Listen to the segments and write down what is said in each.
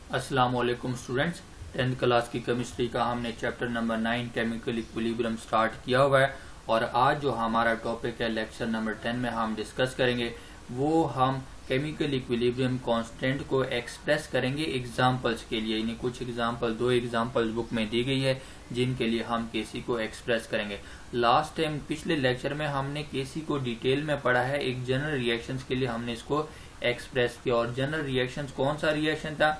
अस्सलाम वालेकुम students. 10th class की केमिस्ट्री का हमने chapter number 9 chemical equilibrium start किया हुआ है और आज जो हमारा टॉपिक है लेक्चर नंबर 10 में हम डिस्कस करेंगे वो हम केमिकल इक्विलिब्रियम कांस्टेंट को एक्सप्रेस करेंगे एग्जांपल्स के लिए। यानी कुछ एग्जांपल, 2 एग्जांपल्स बुक में दी गई है जिनके लिए हम केसी को एक्सप्रेस करेंगे। लास्ट टाइम पिछले लेक्चर में हमने केसी को डिटेल में पढ़ा है, एक जनरल रिएक्शंस के लिए हमने इसको एक्सप्रेस किया। और जनरल रिएक्शंस कौन सा रिएक्शन था?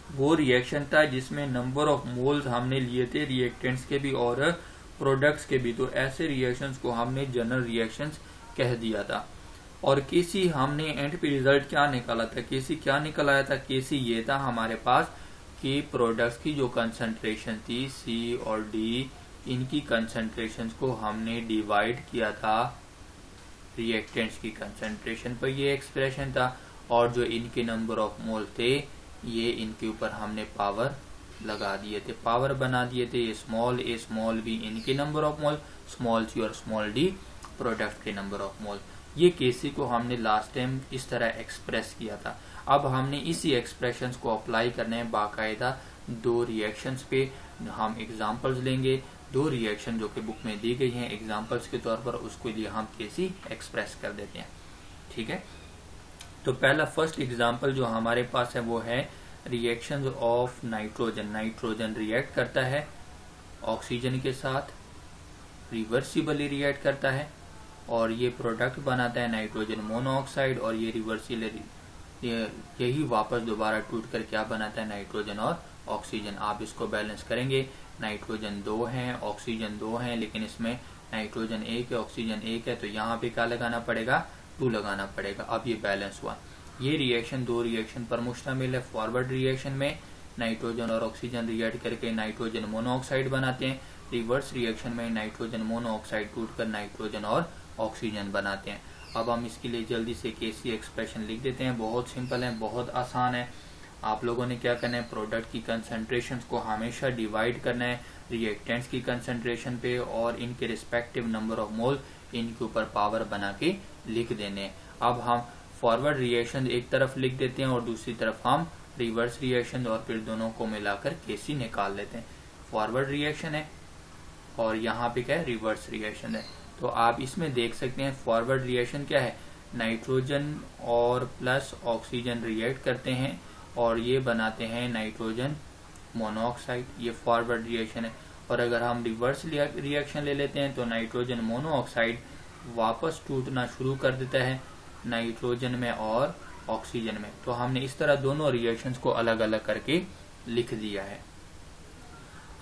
वो रिएक्शन था जिसमें नंबर ऑफ मोल्स हमने लिए थे रिएक्टेंट्स के भी और प्रोडक्ट्स के भी। तो ऐसे रिएक्शंस को हमने जनरल रिएक्शंस कह दिया था। और केसी हमने एंड पे रिजल्ट क्या निकाला था? केसी क्या निकल आया था? केसी ये था हमारे पास कि प्रोडक्ट्स की जो कंसंट्रेशन थी सी और डी, इनकी कंसंट्रेशन को हमने डिवाइड किया था रिएक्टेंट्स की कंसंट्रेशन पर। ये एक्सप्रेशन था। और जो इनके नंबर ऑफ मोल थे ये इनके ऊपर हमने पावर लगा दिए थे, पावर बना दिए थे। ए स्मॉल बी इनके number of mole, small C और स्मॉल डी प्रोडक्ट के नंबर ऑफ मोल। ये केसी को हमने लास्ट टाइम इस तरह एक्सप्रेस किया था। अब हमने इसी एक्सप्रेशंस को अप्लाई करने हैं बाकायदा 2 रिएक्शंस पे। हम एग्जांपल्स लेंगे, 2 रिएक्शन जो कि बुक में दी गई हैं एग्जांपल्स के तौर पर, उसके लिए हम केसी एक्सप्रेस कर देते हैं। ठीक है, तो पहला फर्स्ट एग्जांपल जो हमारे पास है वो है reaction of nitrogen. Nitrogen react करता है ऑक्सीजन के साथ, रिवर्सिबली रिएक्ट करता है और ये प्रोडक्ट बनाता है नाइट्रोजन मोनोऑक्साइड। और ये रिवर्सिबली यही वापस दोबारा टूट कर क्या बनाता है? नाइट्रोजन और ऑक्सीजन। आप इसको बैलेंस करेंगे, नाइट्रोजन 2 है, ऑक्सीजन 2 है, लेकिन इसमें नाइट्रोजन 1 है, ऑक्सीजन 1 है, तो यहाँ पे क्या लगाना पड़ेगा? 2 लगाना पड़ेगा। अब ये बैलेंस हुआ। ये रिएक्शन 2 रिएक्शन पर मुश्तमिल है। फॉरवर्ड रिएक्शन में नाइट्रोजन और ऑक्सीजन रिएक्ट करके नाइट्रोजन मोनोऑक्साइड बनाते हैं। रिवर्स रिएक्शन में नाइट्रोजन मोनोऑक्साइड टूटकर नाइट्रोजन और ऑक्सीजन बनाते हैं। अब हम इसके लिए जल्दी से केसी एक्सप्रेशन लिख देते हैं। बहुत सिंपल है, बहुत आसान है। आप लोगों ने क्या करना है? प्रोडक्ट की कंसंट्रेशन को हमेशा डिवाइड करना है रिएक्टेंट्स की कंसंट्रेशन पे और इनके रिस्पेक्टिव नंबर ऑफ मोल इनके ऊपर पावर बना के लिख देने। अब हम फॉरवर्ड रिएक्शन एक तरफ लिख देते हैं और दूसरी तरफ हम रिवर्स रिएक्शन, और फिर दोनों को मिलाकर केसी निकाल लेते हैं। फॉरवर्ड रिएक्शन है और यहाँ पे क्या है? रिवर्स रिएक्शन है। तो आप इसमें देख सकते हैं फॉरवर्ड रिएक्शन क्या है? नाइट्रोजन और प्लस ऑक्सीजन रिएक्ट करते हैं और ये बनाते हैं नाइट्रोजन मोनोऑक्साइड। ये फॉरवर्ड रिएक्शन है। और अगर हम रिवर्स रिएक्शन ले लेते हैं तो नाइट्रोजन मोनोऑक्साइड वापस टूटना शुरू कर देता है नाइट्रोजन में और ऑक्सीजन में। तो हमने इस तरह दोनों रिएक्शंस को अलग अलग करके लिख दिया है।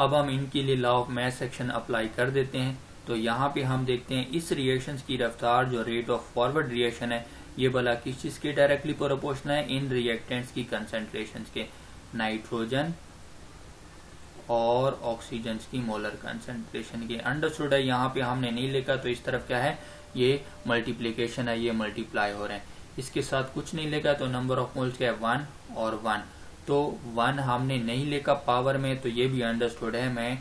अब हम इनके लिए law of mass action apply कर देते हैं। तो यहाँ पे हम देखते हैं इस रिएक्शंस की रफ्तार जो रेट ऑफ फॉरवर्ड रिएक्शन है ये भला किस चीज के डायरेक्टली प्रोपोर्शनल है? इन रिएक्टेंट्स की कंसंट्रेशन के, नाइट्रोजन और ऑक्सीजन की मोलर कंसंट्रेशन के। अंडरस्टूड है। यहाँ पे हमने नहीं लिखा तो इस तरफ क्या है? ये मल्टीप्लीकेशन है, ये मल्टीप्लाई हो रहे हैं। इसके साथ कुछ नहीं लिखा तो नंबर ऑफ मोल्स क्या है? 1 और 1। तो 1 हमने नहीं लिखा पावर में, तो ये भी अंडरस्टूड है। मैं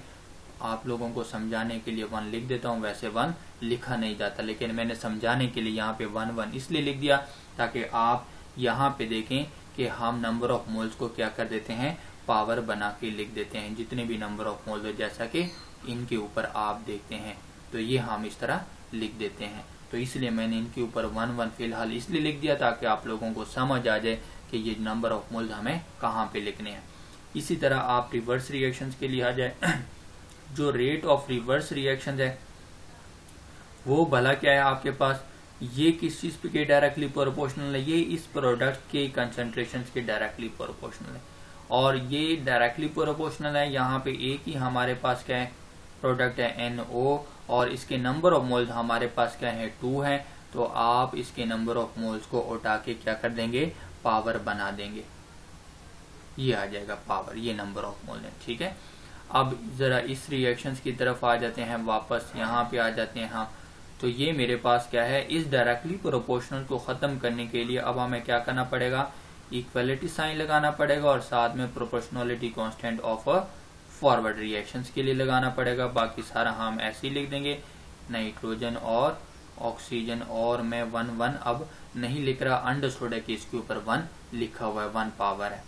आप लोगों को समझाने के लिए 1 लिख देता हूँ। वैसे 1 लिखा नहीं जाता, लेकिन मैंने समझाने के लिए यहाँ पे 1 इसलिए लिख दिया ताकि आप यहाँ पे देखें कि हम नंबर ऑफ मोल्स को क्या कर देते हैं? पावर बना के लिख देते हैं। जितने भी नंबर ऑफ मोल्स है जैसा कि इनके ऊपर आप देखते हैं, तो ये हम इस तरह लिख देते हैं। तो इसलिए मैंने इनके ऊपर 1 फिलहाल इसलिए लिख दिया ताकि आप लोगों को समझ आ जाए कि ये नंबर ऑफ मोल्स हमें कहाँ पे लिखने हैं। इसी तरह आप रिवर्स रिएक्शंस के लिए आ जाए। जो रेट ऑफ रिवर्स रिएक्शन है वो भला क्या है आपके पास? ये किस चीज के डायरेक्टली प्रोपोर्शनल है? ये इस प्रोडक्ट के कंसंट्रेशन के डायरेक्टली प्रोपोर्शनल है। और ये डायरेक्टली प्रोपोर्शनल है। यहाँ पे एक ही हमारे पास क्या है? प्रोडक्ट है NO और इसके नंबर ऑफ मोल्स हमारे पास क्या है? 2 है। तो आप इसके नंबर ऑफ मोल्स को उठा के क्या कर देंगे? पावर बना देंगे। ये आ जाएगा पावर, ये नंबर ऑफ मोल है। ठीक है, अब जरा इस रिएक्शंस की तरफ आ जाते हैं, वापस यहाँ पे आ जाते हैं हम। तो ये मेरे पास क्या है? इस डायरेक्टली प्रोपोर्शनल को खत्म करने के लिए अब हमें क्या करना पड़ेगा? इक्वलिटी साइन लगाना पड़ेगा और साथ में proportionality constant of forward reactions के लिए लगाना पड़ेगा। बाकी सारा हम ऐसे ही लिख देंगे, नाइट्रोजन और ऑक्सीजन। और मैं 1 अब नहीं लिख रहा, अंडरस्टूड है कि इसके ऊपर 1 लिखा हुआ है, 1 पावर है।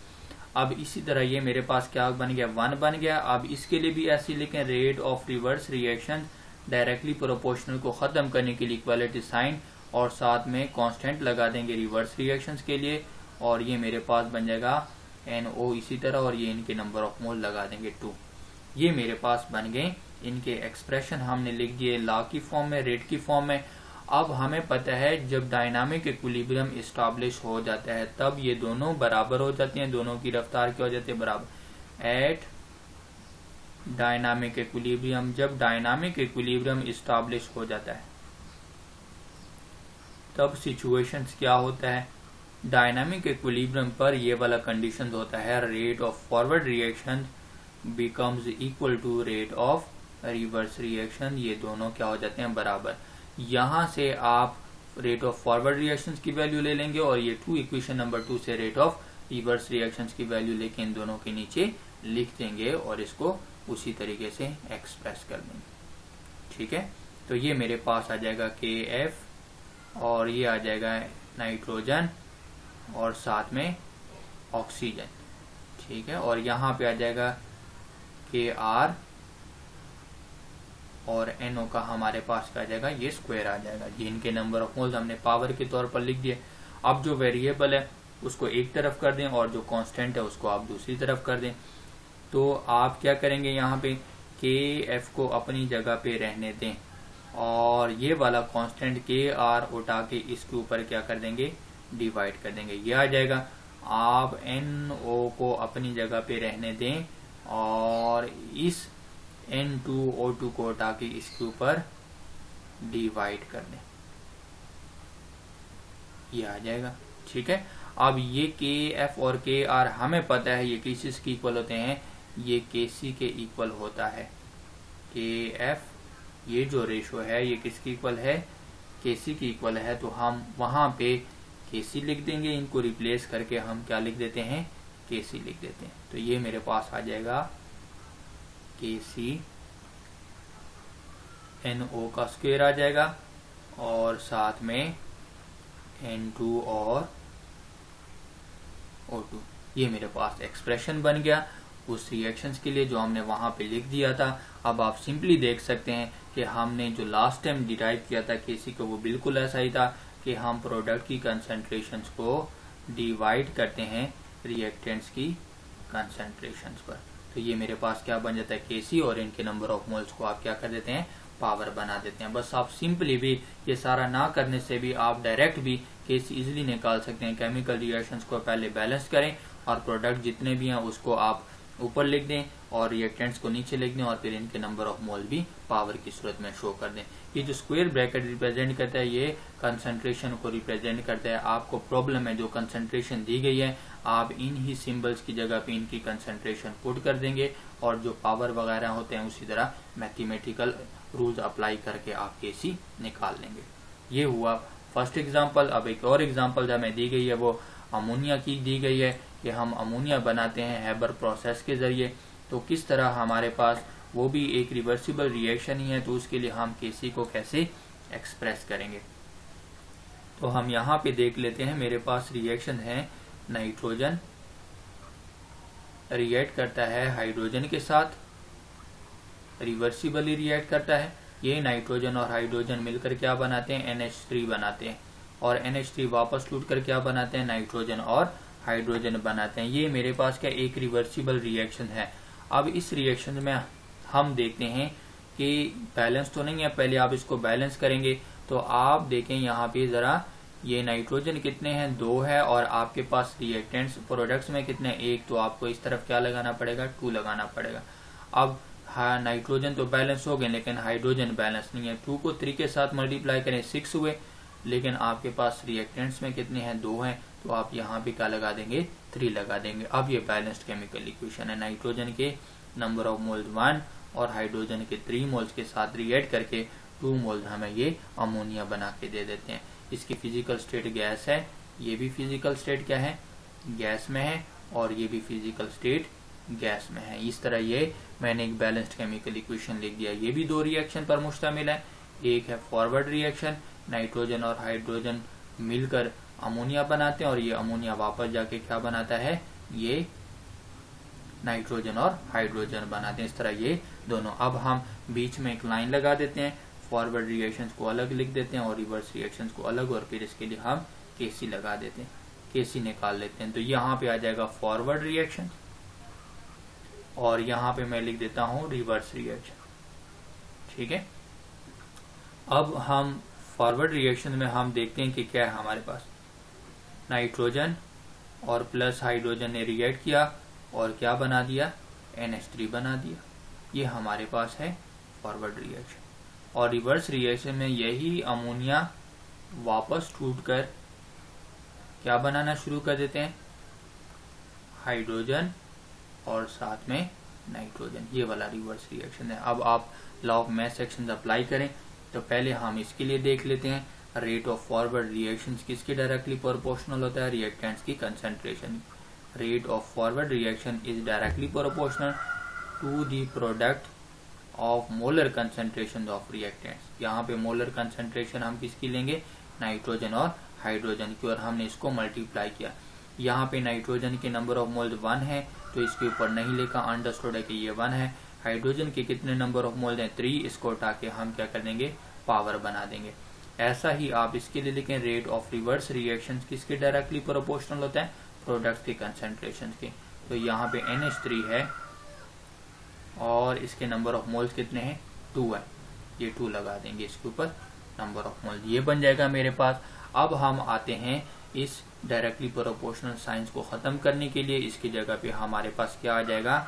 अब इसी तरह ये मेरे पास क्या बन गया, 1 बन गया। अब इसके लिए भी ऐसे लिखें, rate of reverse reaction directly proportional को खत्म करने के लिए इक्वालिटी साइन और साथ में कांस्टेंट लगा देंगे रिवर्स रिएक्शंस के लिए, और ये मेरे पास बन जाएगा NO इसी तरह, और ये इनके नंबर ऑफ मोल लगा देंगे 2। ये मेरे पास बन गए इनके एक्सप्रेशन, हमने लिख दिए लॉ की फॉर्म में, रेट की फॉर्म में। अब हमें पता है जब डायनामिक इक्विलिब्रियम इस्टेब्लिश हो जाता है तब ये दोनों बराबर हो जाते हैं, दोनों की रफ्तार क्या हो जाती है, बराबर। एट डायनामिक इक्विलिब्रियम, जब डायनामिक इक्विलिब्रियम इस्टेब्लिश हो जाता है तब सिचुएशंस क्या होता है, डायनामिक इक्विलिब्रियम पर ये वाला कंडीशन होता है, rate of forward reaction becomes equal to rate of reverse reaction, ये दोनों क्या हो जाते हैं, बराबर। यहां से आप रेट ऑफ फॉरवर्ड रिएक्शंस की वैल्यू ले लेंगे और ये 2 इक्वेशन नंबर 2 से रेट ऑफ रिवर्स रिएक्शंस की वैल्यू लेके इन दोनों के नीचे लिख देंगे और इसको उसी तरीके से एक्सप्रेस कर देंगे। ठीक है, तो ये मेरे पास आ जाएगा KF और ये आ जाएगा नाइट्रोजन और साथ में ऑक्सीजन। ठीक है, और यहाँ पे आ जाएगा KR और NO का हमारे पास क्या आ जाएगा, ये स्क्वायर आ जाएगा। ये इनके नंबर ऑफ मोल्स हमने पावर के तौर पर लिख दिए। अब जो वेरिएबल है उसको एक तरफ कर दें और जो कांस्टेंट है उसको आप दूसरी तरफ कर दें। तो आप क्या करेंगे, यहाँ पे KF को अपनी जगह पे रहने दें और ये वाला कांस्टेंट KR उठा के इसके ऊपर क्या कर देंगे, डिवाइड कर देंगे, ये आ जाएगा। आप NO को अपनी जगह पे रहने दें और इस N2O2 को उठा के इसके ऊपर डिवाइड कर दें, ये आ जाएगा। ठीक है, अब ये KF और KR हमें पता है ये किस के इक्वल होते हैं, ये KC के इक्वल होता है। KF ये जो रेशो है ये किसके इक्वल है, KC के इक्वल है। तो हम वहां पे KC लिख देंगे, इनको रिप्लेस करके हम क्या लिख देते हैं, KC लिख देते हैं। तो ये मेरे पास आ जाएगा KC NO का स्क्वायर आ जाएगा और साथ में N2 और O2। ये मेरे पास एक्सप्रेशन बन गया उस रिएक्शंस के लिए जो हमने वहां पे लिख दिया था। अब आप सिंपली देख सकते हैं कि हमने जो लास्ट टाइम डिराइव किया था KC को वो बिल्कुल ऐसा ही था कि हम प्रोडक्ट की कंसंट्रेशंस को डिवाइड करते हैं रिएक्टेंट्स की कंसंट्रेशंस पर। तो ये मेरे पास क्या बन जाता है, KC और इनके नंबर ऑफ मोल्स को आप क्या कर देते हैं, पावर बना देते हैं। बस आप सिंपली भी ये सारा ना करने से भी आप डायरेक्ट भी KC इजिली निकाल सकते हैं। केमिकल रिएक्शंस को पहले बैलेंस करें और प्रोडक्ट जितने भी हैं उसको आप ऊपर लिख दें और रिएक्टेंट्स को नीचे लिख दें और फिर इनके नंबर ऑफ मोल भी पावर की सूरत में शो कर दें। ये जो स्क्वायर ब्रैकेट रिप्रेजेंट करता है ये कंसंट्रेशन को रिप्रेजेंट करता है। आपको प्रॉब्लम है जो कंसंट्रेशन दी गई है आप इन ही सिंबल्स की जगह पे इनकी कंसंट्रेशन पुट कर देंगे और जो पावर वगैरह होते हैं उसी तरह मैथमेटिकल रूल्स अप्लाई करके आप KC निकाल लेंगे। ये हुआ फर्स्ट एग्जांपल। अब एक और एग्जांपल जो हमें दी गई है वो अमोनिया की दी गई है कि हम अमोनिया बनाते हैं हैबर प्रोसेस के जरिए। तो किस तरह हमारे पास वो भी एक रिवर्सिबल रिएक्शन ही है, तो उसके लिए हम KC को कैसे एक्सप्रेस करेंगे। तो हम यहाँ पे देख लेते हैं, मेरे पास रिएक्शन है, नाइट्रोजन रिएक्ट करता है हाइड्रोजन के साथ, रिवर्सिबली रिएक्ट करता है। ये नाइट्रोजन और हाइड्रोजन मिलकर क्या बनाते हैं, NH3 बनाते हैं और NH3 वापस टूट कर क्या बनाते हैं, नाइट्रोजन और हाइड्रोजन बनाते हैं। ये मेरे पास क्या एक रिवर्सिबल रिएक्शन है। अब इस रिएक्शन में हम देखते हैं कि बैलेंस तो नहीं है, पहले आप इसको बैलेंस करेंगे। तो आप देखें यहाँ पे जरा, ये नाइट्रोजन कितने हैं, 2 है और आपके पास रिएक्टेंट्स प्रोडक्ट्स में कितने, 1, तो आपको इस तरफ क्या लगाना पड़ेगा, 2 लगाना पड़ेगा। अब हाँ, नाइट्रोजन तो बैलेंस हो गए लेकिन हाइड्रोजन बैलेंस नहीं है। 2 को 3 के साथ मल्टीप्लाई करें 6 हुए, लेकिन आपके पास रिएक्टेंट्स में कितने हैं, 2 हैं, तो आप यहाँ पे क्या लगा देंगे, 3 लगा देंगे। अब ये बैलेंस्ड केमिकल इक्वेशन है। नाइट्रोजन के नंबर ऑफ मोल्स 1 और हाइड्रोजन के 3 मोल्स के साथ रिएक्ट करके 2 मोल्स हमें ये अमोनिया बना के दे देते हैं। इसकी फिजिकल स्टेट गैस है, ये भी फिजिकल स्टेट क्या है, गैस में है, और ये भी फिजिकल स्टेट गैस में है। इस तरह ये मैंने एक बैलेंस्ड केमिकल इक्वेशन लिख दिया। ये भी 2 रिएक्शन पर मुश्तमिल है। एक है फॉरवर्ड रिएक्शन, नाइट्रोजन और हाइड्रोजन मिलकर अमोनिया बनाते हैं और ये अमोनिया वापस जाके क्या बनाता है, ये नाइट्रोजन और हाइड्रोजन बनाते हैं। इस तरह ये दोनों। अब हम बीच में एक लाइन लगा देते हैं, फॉरवर्ड रिएक्शंस को अलग लिख देते हैं और रिवर्स रिएक्शंस को अलग, और फिर इसके लिए हम केसी लगा देते हैं, केसी निकाल लेते हैं। तो यहाँ पे आ जाएगा फॉरवर्ड रिएक्शन और यहाँ पे मैं लिख देता हूँ रिवर्स रिएक्शन। ठीक है, अब हम फॉरवर्ड रिएक्शन में हम देखते हैं कि क्या है हमारे पास। नाइट्रोजन और प्लस हाइड्रोजन ने रिएक्ट किया और क्या बना दिया, NH3 बना दिया। ये हमारे पास है फॉरवर्ड रिएक्शन। और रिवर्स रिएक्शन में यही अमोनिया वापस टूटकर क्या बनाना शुरू कर देते हैं, हाइड्रोजन और साथ में नाइट्रोजन। ये वाला रिवर्स रिएक्शन है। अब आप law of mass action apply करें तो पहले हम इसके लिए देख लेते हैं। रेट ऑफ फॉरवर्ड रिएक्शंस किसके डायरेक्टली प्रोपोर्शनल होता है, रिएक्टेंट्स की concentration. Rate of forward reaction is directly proportional to the product of molar concentration of reactants. यहाँ पे मोलर कंसंट्रेशन हम किसकी लेंगे, नाइट्रोजन और हाइड्रोजन की, और हमने इसको मल्टीप्लाई किया। यहाँ पे नाइट्रोजन के नंबर ऑफ मोल्स 1 है तो इसके ऊपर नहीं लिखा, अंडरस्टूड है कि ये 1 है। हाइड्रोजन के कितने नंबर ऑफ मोल्स हैं, 3, इसको उठा के हम क्या कर देंगे, पावर बना देंगे। ऐसा ही आप इसके लिए लिखें, रेट ऑफ रिवर्स रिएक्शन किसके डायरेक्टली प्रोपोर्शनल होता है, प्रोडक्ट के कंसंट्रेशन के। तो यहाँ पे NH3 है और इसके नंबर ऑफ मोल्स कितने हैं, 2 है, ये 2 लगा देंगे इसके ऊपर नंबर ऑफ मोल्स, ये बन जाएगा मेरे पास। अब हम आते हैं इस डायरेक्टली प्रोपोर्शनल साइंस को खत्म करने के लिए। इसकी जगह पे हमारे पास क्या आ जाएगा,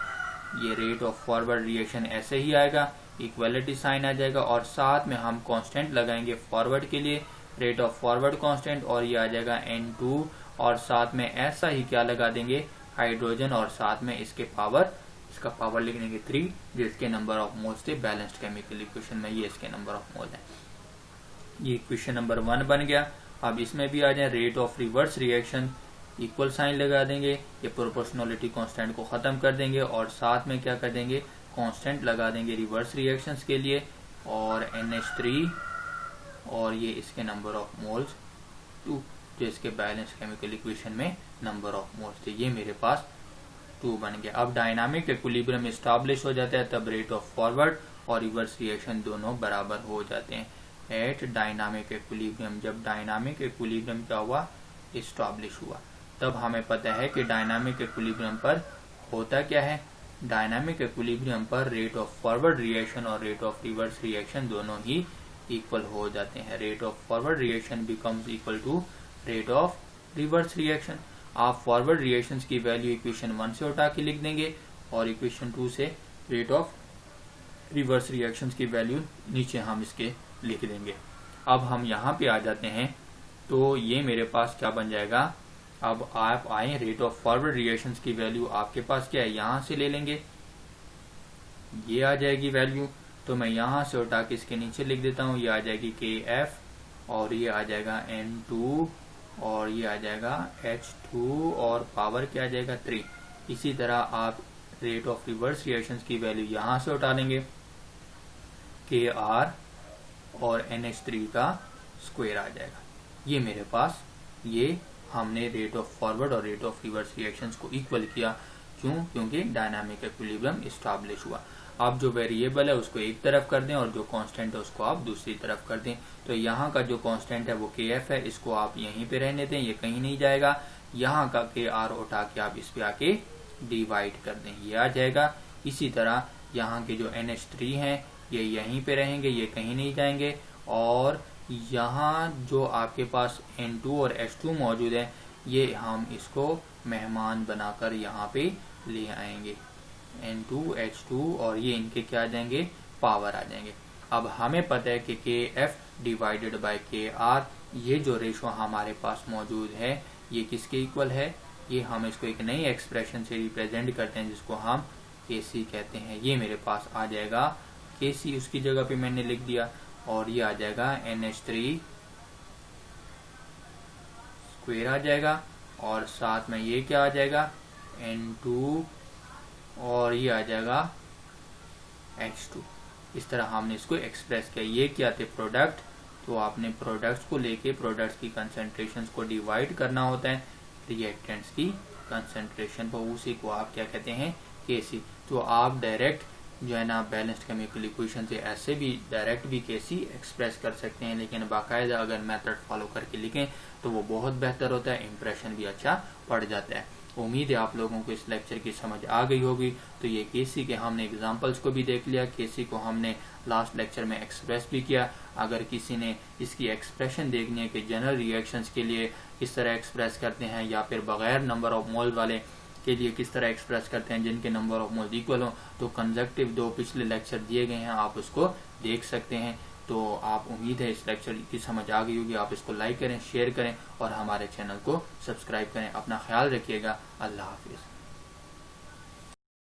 ये रेट ऑफ फॉरवर्ड रिएक्शन ऐसे ही आएगा, इक्वलिटी साइन आ जाएगा और साथ में हम कांस्टेंट लगाएंगे फॉरवर्ड के लिए, रेट ऑफ फॉरवर्ड कांस्टेंट, और ये आ जाएगा N2 और साथ में ऐसा ही क्या लगा देंगे, हाइड्रोजन और साथ में इसके पावर, इसका पावर लिख देंगे 3, जिसके नंबर ऑफ मोल्स थे बैलेंस्ड केमिकल इक्वेशन में, ये इसके नंबर ऑफ मोल है। ये इक्वेशन नंबर 1 बन गया। अब इसमें भी आ जाए, rate of reverse reaction equal sign लगा देंगे, ये प्रोपोर्शनलिटी कांस्टेंट को खत्म कर देंगे और साथ में क्या कर देंगे, कांस्टेंट लगा देंगे रिवर्स रिएक्शंस के लिए, और NH3 और ये इसके नंबर ऑफ मोल्स 2, जो इसके बैलेंस केमिकल इक्वेशन में नंबर ऑफ मोल्स थे, ये मेरे पास 2 बन गया। अब डायनामिक इक्विलिब्रियम एस्टैब्लिश हो जाता है, तब रेट ऑफ फॉरवर्ड और रिवर्स रिएक्शन दोनों बराबर हो जाते हैं एट डायनामिक इक्विलिब्रियम। जब डायनामिक इक्विलिब्रियम क्या हुआ, एस्टैब्लिश हुआ, तब हमें पता है कि डायनामिक इक्विलिब्रियम पर होता क्या है, डायनामिक इक्विलिब्रियम पर रेट ऑफ फॉरवर्ड रिएक्शन और रेट ऑफ रिवर्स रिएक्शन दोनों ही इक्वल हो जाते हैं। Rate of forward reaction becomes equal to rate of reverse reaction. आप फॉरवर्ड रिएक्शंस की वैल्यू इक्वेशन 1 से उठा के लिख देंगे और इक्वेशन 2 से रेट ऑफ रिवर्स रिएक्शंस की वैल्यू नीचे हम इसके लिख देंगे। अब हम यहाँ पे आ जाते हैं, तो ये मेरे पास क्या बन जाएगा, अब आप आए, रेट ऑफ फॉरवर्ड रिएक्शंस की वैल्यू आपके पास क्या है, यहाँ से ले लेंगे, ये आ जाएगी वैल्यू, तो मैं यहाँ से उठा के इसके नीचे लिख देता हूँ, ये आ जाएगी KF और ये आ जाएगा N2 और ये आ जाएगा H2 और पावर क्या आ जाएगा 3। इसी तरह आप रेट ऑफ रिवर्स रिएक्शंस की वैल्यू यहाँ से उठा लेंगे, KR और NH3 का स्क्वायर आ जाएगा। ये मेरे पास, ये हमने रेट ऑफ फॉरवर्ड और रेट ऑफ रिवर्स रिएक्शंस को इक्वल किया, क्यों, क्योंकि डायनामिक इक्विलिब्रियम एस्टैब्लिश हुआ। आप जो वेरिएबल है उसको एक तरफ कर दें और जो कांस्टेंट है उसको आप दूसरी तरफ कर दें। तो यहाँ का जो कांस्टेंट है वो KF है, इसको आप यहीं पे रहने दें, ये कहीं नहीं जाएगा। यहाँ का KR उठा के आप इस पे आके डिवाइड कर दें, ये आ जाएगा। इसी तरह यहाँ के जो NH3 हैं ये यहीं पे रहेंगे, ये कहीं नहीं जाएंगे। और यहाँ जो आपके पास N2 और H2 मौजूद है, ये हम इसको मेहमान बनाकर यहाँ पे ले आएंगे, N2 H2, और ये इनके क्या आ जाएंगे, पावर आ जाएंगे। अब हमें पता है कि KF डिवाइडेड बाय KR, ये जो रेशो हमारे पास मौजूद है ये किसके इक्वल है, ये हम इसको एक नई एक्सप्रेशन से रिप्रेजेंट करते हैं जिसको हम KC कहते हैं। ये मेरे पास आ जाएगा KC, उसकी जगह पे मैंने लिख दिया, और ये आ जाएगा NH3 स्क्वायर आ जाएगा, और साथ में ये क्या आ जाएगा, N2 और ये आ जाएगा H2। इस तरह हमने इसको एक्सप्रेस किया। ये क्या थे, प्रोडक्ट, तो आपने प्रोडक्ट्स को लेके प्रोडक्ट्स की कंसंट्रेशंस को डिवाइड करना होता है रिएक्टेंट्स की कंसंट्रेशन पर, उसी को आप क्या कहते हैं, केसी। तो आप डायरेक्ट जो है ना बैलेंस्ड केमिकल इक्वेशन से ऐसे भी डायरेक्ट भी केसी एक्सप्रेस कर सकते हैं, लेकिन बाकायदा अगर मेथड फॉलो करके लिखें तो वो बहुत बेहतर होता है, इंप्रेशन भी अच्छा पड़ जाता है। उम्मीद है आप लोगों को इस लेक्चर की समझ आ गई होगी। तो ये केसी के हमने एग्जांपल्स को भी देख लिया, केसी को हमने लास्ट लेक्चर में एक्सप्रेस भी किया। अगर किसी ने इसकी एक्सप्रेशन देखनी है कि जनरल रिएक्शंस के लिए किस तरह एक्सप्रेस करते हैं, या फिर बगैर नंबर ऑफ मोल वाले के लिए किस तरह एक्सप्रेस करते हैं जिनके नंबर ऑफ मोल्स इक्वल हो, तो कंजक्टिव 2 पिछले लेक्चर दिए गए हैं, आप उसको देख सकते हैं। तो आप उम्मीद है इस लेक्चर की समझ आ गई होगी। आप इसको लाइक करें, शेयर करें और हमारे चैनल को सब्सक्राइब करें। अपना ख्याल रखिएगा। अल्लाह हाफिज़।